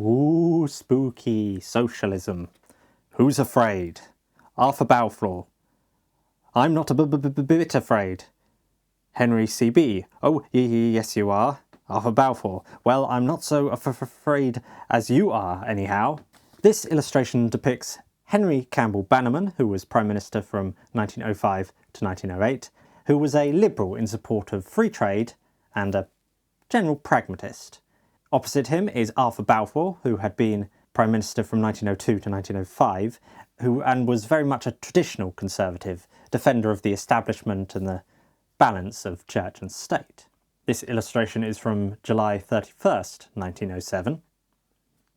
Ooh, spooky. Socialism. Who's afraid? Arthur Balfour. I'm not a bit afraid. Henry C.B. Oh, yes you are. Arthur Balfour. Well, I'm not so afraid as you are, anyhow. This illustration depicts Henry Campbell Bannerman, who was Prime Minister from 1905 to 1908, who was a liberal in support of free trade and a general pragmatist. Opposite him is Arthur Balfour, who had been Prime Minister from 1902 to 1905, and was very much a traditional conservative, defender of the establishment and the balance of church and state. This illustration is from July 31st, 1907.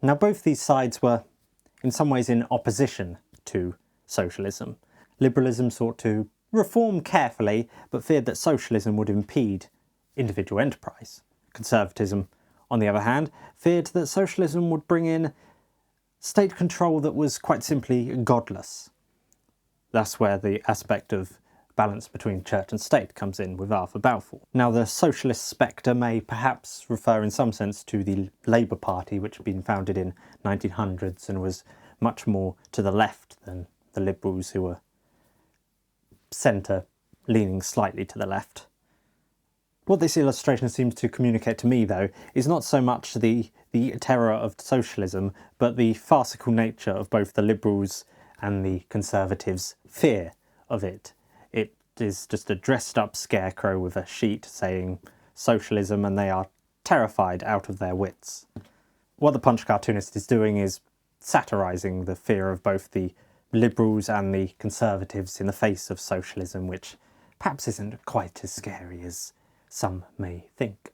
Now both these sides were in some ways in opposition to socialism. Liberalism sought to reform carefully, but feared that socialism would impede individual enterprise. Conservatism, on the other hand, feared that socialism would bring in state control that was quite simply godless. That's where the aspect of balance between church and state comes in with Arthur Balfour. Now the socialist spectre may perhaps refer in some sense to the Labour Party, which had been founded in 1900s and was much more to the left than the Liberals, who were centre, leaning slightly to the left. What this illustration seems to communicate to me, though, is not so much the terror of socialism, but the farcical nature of both the Liberals and the Conservatives' fear of it. It is just a dressed-up scarecrow with a sheet saying socialism, and they are terrified out of their wits. What the Punch cartoonist is doing is satirising the fear of both the Liberals and the Conservatives in the face of socialism, which perhaps isn't quite as scary as some may think.